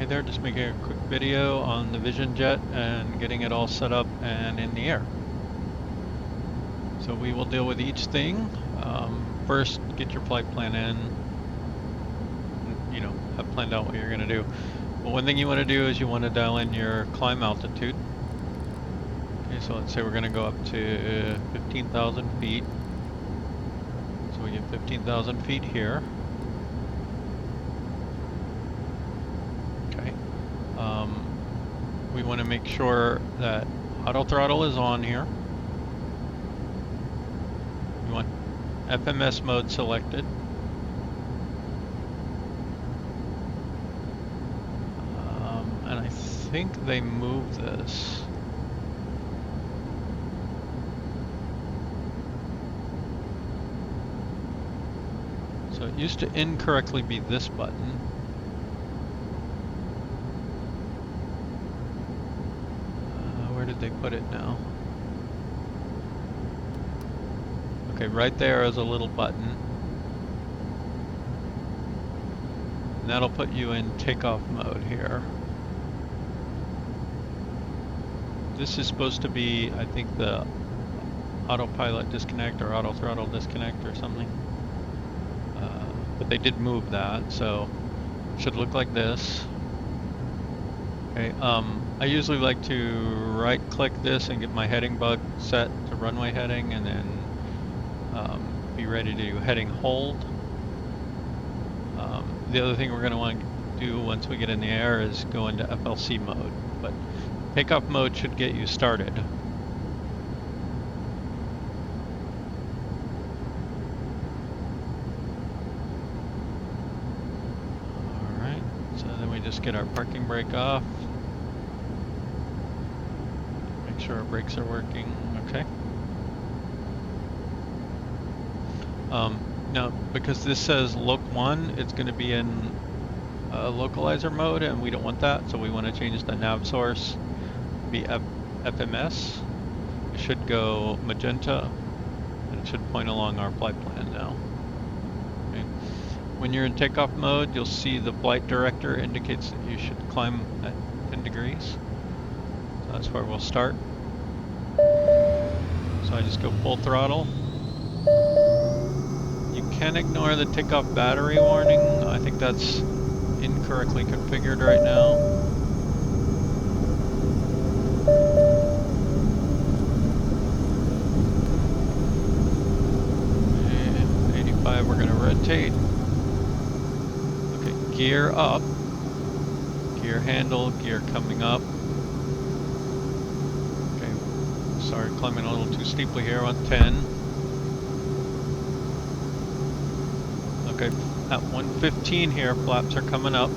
Hey there, just making a quick video on the Vision Jet and getting it all set up and in the air. So we will deal with each thing. First, get your flight plan in, have planned out what you're gonna do. But one thing you wanna do is you wanna dial in your climb altitude. Okay, so let's say we're gonna go up to 15,000 feet. So we get 15,000 feet here. Okay. We wanna make sure that auto throttle is on here. You want FMS mode selected. And I think they moved this. So it used to incorrectly be this button. Where did they put it now? Okay, right there is a little button. And that'll put you in takeoff mode here. This is supposed to be, I think, the autopilot disconnect or auto throttle disconnect or something. But they did move that, so it should look like this. Okay, I usually like to right click this and get my heading bug set to runway heading and then be ready to do heading hold. The other thing we're going to want to do once we get in the air is go into FLC mode, but takeoff mode should get you started. Alright, so then we just get our parking brake off. Make sure our brakes are working, okay. Now, because this says Loc 1, it's going to be in localizer mode, and we don't want that, so we want to change the nav source to be FMS. It should go magenta, and it should point along our flight plan now. Okay. When you're in takeoff mode, you'll see the flight director indicates that you should climb at 10 degrees. So that's where we'll start. So I just go full throttle. You can ignore the takeoff battery warning. I think that's incorrectly configured right now. And 85, we're gonna rotate. Okay, gear up. Gear handle, gear coming up. Okay, sorry, climbing a little too steeply here on 10. Okay, at 115 here, flaps are coming up.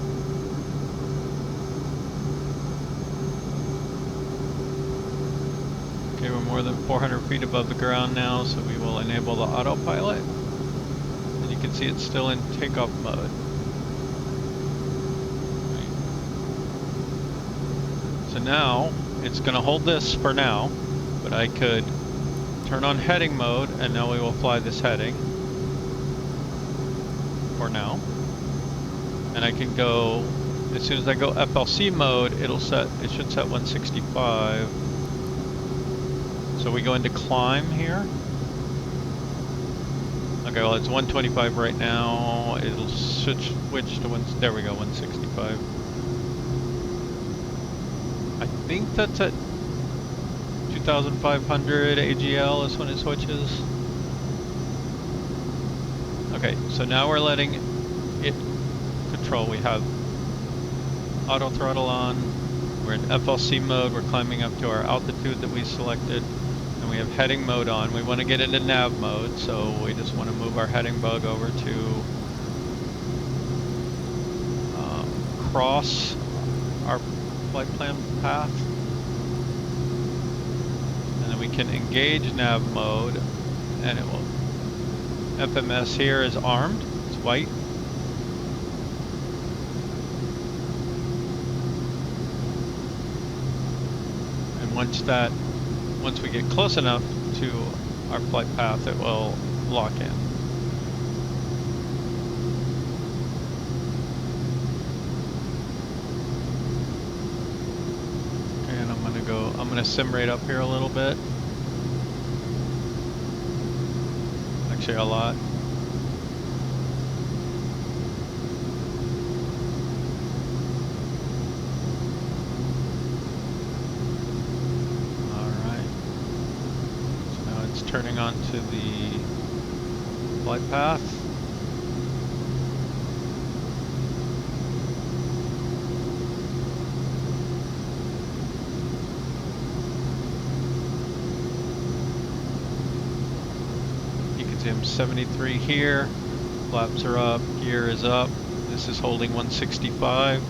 Okay, we're more than 400 feet above the ground now, so we will enable the autopilot. And you can see it's still in takeoff mode. So now, it's going to hold this for now, but I could turn on heading mode, and now we will fly this heading. For now, and I can go as soon as I go FLC mode. It should set 165. So we go into climb here. Okay, well it's 125 right now. It'll switch to there we go, 165. I think that's at 2,500 AGL is when it switches. Okay, so now we're letting it control. We have auto throttle on, we're in FLC mode, we're climbing up to our altitude that we selected, and we have heading mode on. We want to get into nav mode, so we just want to move our heading bug over to cross our flight plan path. And then we can engage nav mode, and it will FMS here is armed, it's white. And once we get close enough to our flight path, it will lock in. going to sim rate up here a little bit. Actually, a lot. Alright. So now it's turning onto the flight path. I'm 73 here, flaps are up, gear is up, this is holding 165.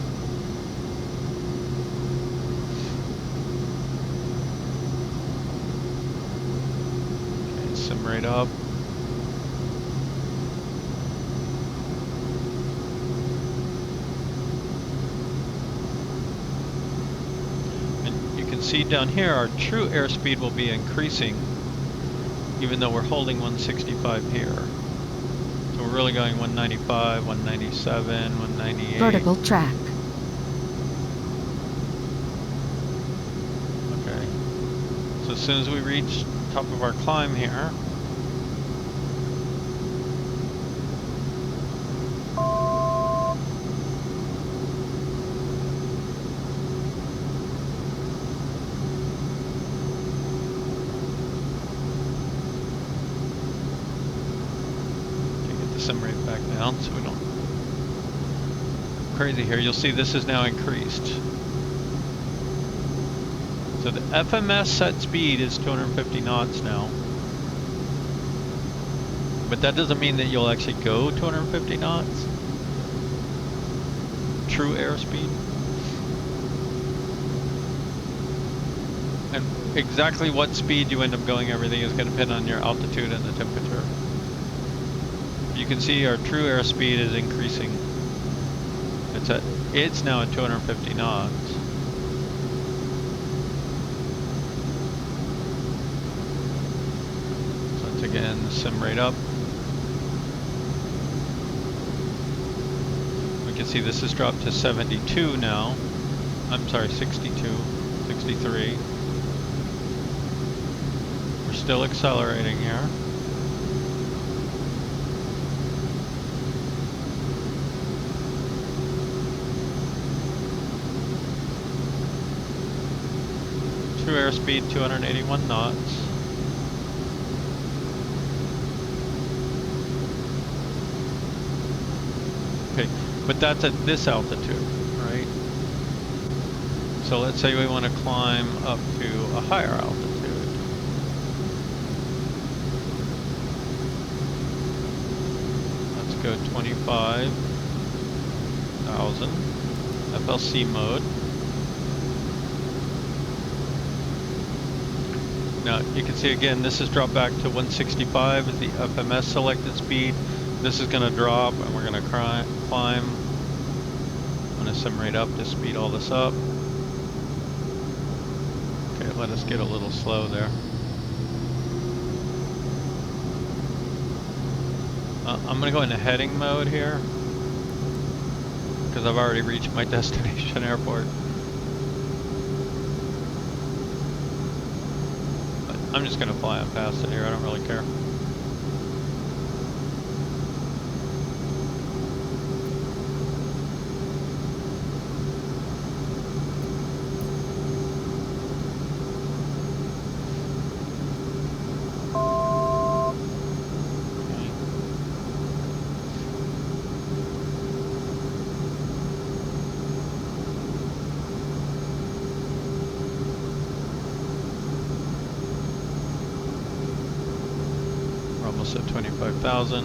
Okay, sim rate up. And you can see down here our true airspeed will be increasing even though we're holding 165 here. So we're really going 195, 197, 198. Vertical track. Okay. So as soon as we reach top of our climb here, sim rate back down so we don't crazy here. You'll see this is now increased. So the FMS set speed is 250 knots now. But that doesn't mean that you'll actually go 250 knots. True airspeed. And exactly what speed you end up going, everything is going to depend on your altitude and the temperature. You can see our true airspeed is increasing. It's now at 250 knots. So let's again sim rate up. We can see this has dropped to 72 now. I'm sorry, 62, 63. We're still accelerating here. True airspeed 281 knots. Okay, but that's at this altitude, right? So let's say we want to climb up to a higher altitude. Let's go 25,000 FLC mode. Now you can see again, this has dropped back to 165 as the FMS selected speed. This is going to drop and we're going to climb. I'm going to sim rate up to speed all this up. Okay, let us get a little slow there. I'm going to go into heading mode here because I've already reached my destination airport. I'm just going to fly on past it here, I don't really care. Almost at 25,000.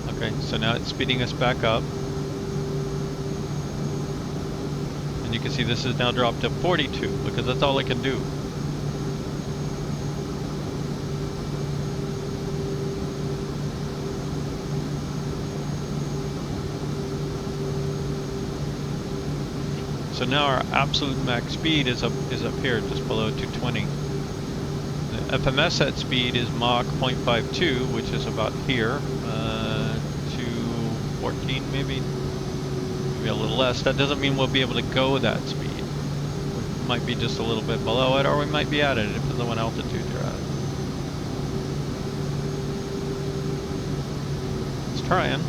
Okay, so now it's speeding us back up. And you can see this is now dropped to 42 because that's all it can do. So now our absolute max speed is up here, just below 220. FMS set speed is Mach 0.52, which is about here, to 14 maybe a little less. That doesn't mean we'll be able to go that speed. We might be just a little bit below it, or we might be at it. It depends on what altitude you're at. It's trying.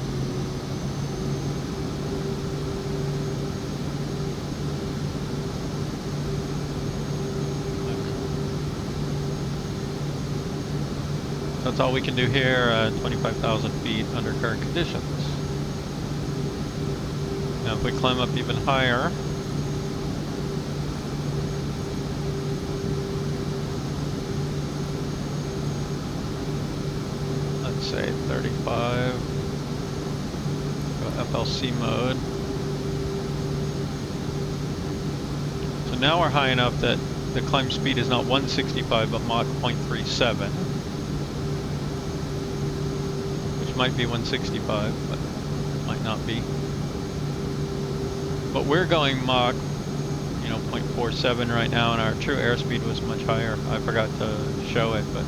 That's all we can do here at 25,000 feet under current conditions. Now if we climb up even higher, let's say 35, go FLC mode. So now we're high enough that the climb speed is not 165 but Mach 0.37. Might be 165, but might not be. But we're going Mach, 0.47 right now, and our true airspeed was much higher. I forgot to show it, but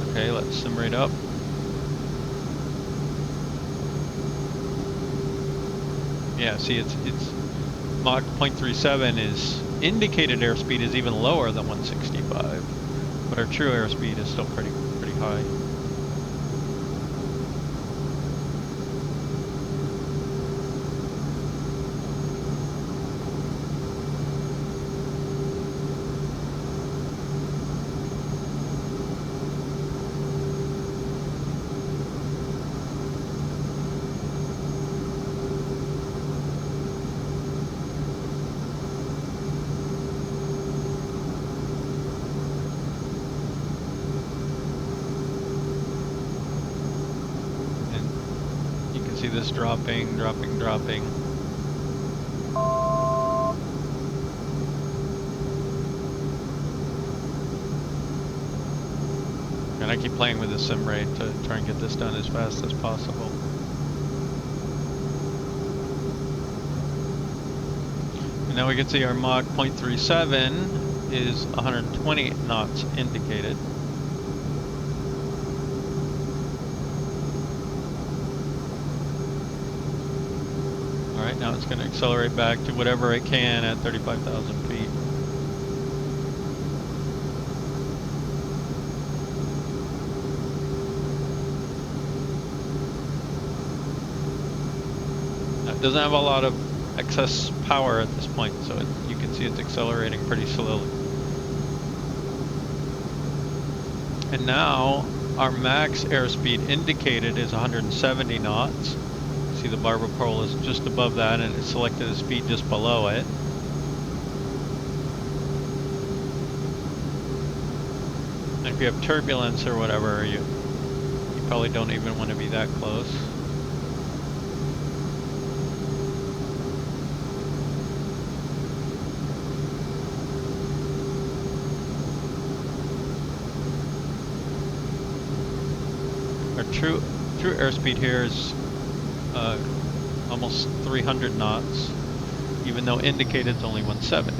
okay, let's sim rate up. Yeah, see, it's Mach 0.37 is indicated airspeed is even lower than 165, but our true airspeed is still pretty high. See this dropping. And I keep playing with the sim rate to try and get this done as fast as possible. And now we can see our Mach 0.37 is 120 knots indicated. Alright, now it's going to accelerate back to whatever it can at 35,000 feet. It doesn't have a lot of excess power at this point, so you can see it's accelerating pretty slowly. And now our max airspeed indicated is 170 knots. See the barber pole is just above that, and it's selected a speed just below it. And if you have turbulence or whatever, you probably don't even want to be that close. Our true airspeed here is almost 300 knots, even though indicated is only 170.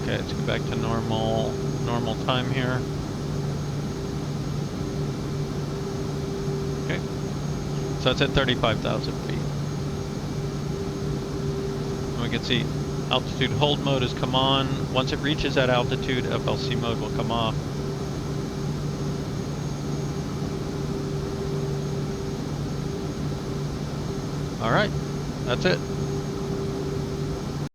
Okay, let's go back to normal time here. Okay, so it's at 35,000 feet. And we can see altitude hold mode has come on. Once it reaches that altitude, FLC mode will come off. All right, that's it.